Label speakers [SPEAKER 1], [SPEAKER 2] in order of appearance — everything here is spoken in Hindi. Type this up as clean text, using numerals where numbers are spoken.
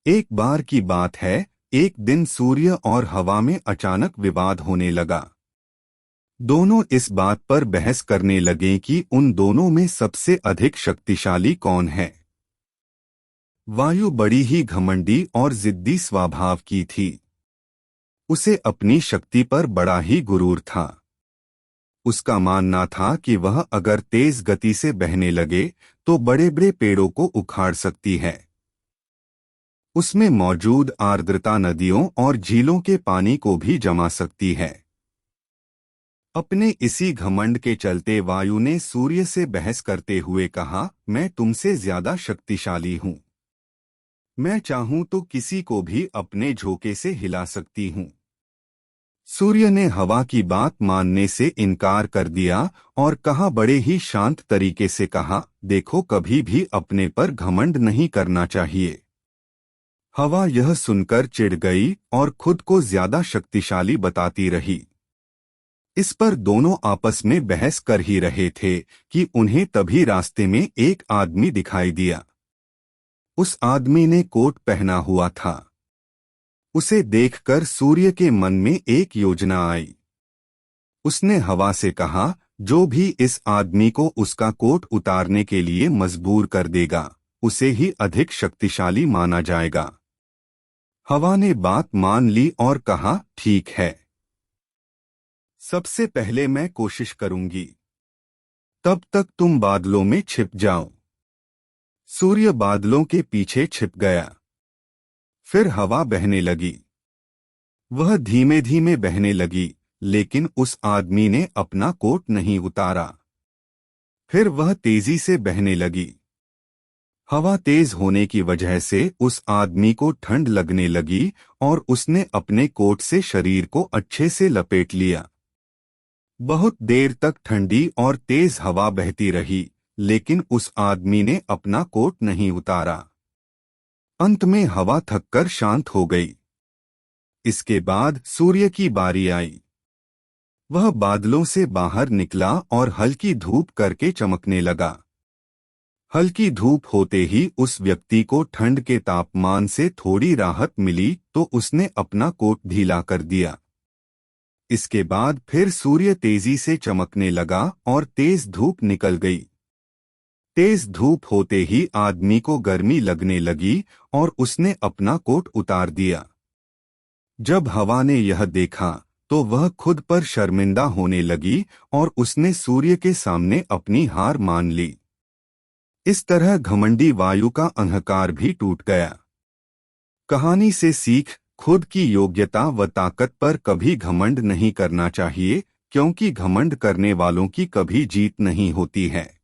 [SPEAKER 1] एक बार की बात है, एक दिन सूर्य और हवा में अचानक विवाद होने लगा। दोनों इस बात पर बहस करने लगे कि उन दोनों में सबसे अधिक शक्तिशाली कौन है। वायु बड़ी ही घमंडी और जिद्दी स्वभाव की थी। उसे अपनी शक्ति पर बड़ा ही गुरूर था। उसका मानना था कि वह अगर तेज गति से बहने लगे तो बड़े बड़े पेड़ों को उखाड़ सकती है। उसमें मौजूद आर्द्रता नदियों और झीलों के पानी को भी जमा सकती है। अपने इसी घमंड के चलते वायु ने सूर्य से बहस करते हुए कहा, मैं तुमसे ज्यादा शक्तिशाली हूँ। मैं चाहूं तो किसी को भी अपने झोंके से हिला सकती हूँ। सूर्य ने हवा की बात मानने से इनकार कर दिया और कहा, बड़े ही शांत तरीके से कहा, देखो कभी भी अपने पर घमंड नहीं करना चाहिए। हवा यह सुनकर चिढ़ गई और खुद को ज्यादा शक्तिशाली बताती रही। इस पर दोनों आपस में बहस कर ही रहे थे कि उन्हें तभी रास्ते में एक आदमी दिखाई दिया। उस आदमी ने कोट पहना हुआ था। उसे देखकर सूर्य के मन में एक योजना आई। उसने हवा से कहा, जो भी इस आदमी को उसका कोट उतारने के लिए मजबूर कर देगा, उसे ही अधिक शक्तिशाली माना जाएगा। हवा ने बात मान ली और कहा, ठीक है। सबसे पहले मैं कोशिश करूंगी। तब तक तुम बादलों में छिप जाओ। सूर्य बादलों के पीछे छिप गया। फिर हवा बहने लगी। वह धीमे धीमे बहने लगी, लेकिन उस आदमी ने अपना कोट नहीं उतारा। फिर वह तेजी से बहने लगी। हवा तेज होने की वजह से उस आदमी को ठंड लगने लगी और उसने अपने कोट से शरीर को अच्छे से लपेट लिया। बहुत देर तक ठंडी और तेज हवा बहती रही, लेकिन उस आदमी ने अपना कोट नहीं उतारा। अंत में हवा थककर शांत हो गई। इसके बाद सूर्य की बारी आई। वह बादलों से बाहर निकला और हल्की धूप करके चमकने लगा। हल्की धूप होते ही उस व्यक्ति को ठंड के तापमान से थोड़ी राहत मिली तो उसने अपना कोट ढीला कर दिया। इसके बाद फिर सूर्य तेजी से चमकने लगा और तेज धूप निकल गई। तेज धूप होते ही आदमी को गर्मी लगने लगी और उसने अपना कोट उतार दिया। जब हवा ने यह देखा तो वह खुद पर शर्मिंदा होने लगी और उसने सूर्य के सामने अपनी हार मान ली। इस तरह घमंडी वायु का अहंकार भी टूट गया। कहानी से सीख, खुद की योग्यता व ताकत पर कभी घमंड नहीं करना चाहिए, क्योंकि घमंड करने वालों की कभी जीत नहीं होती है।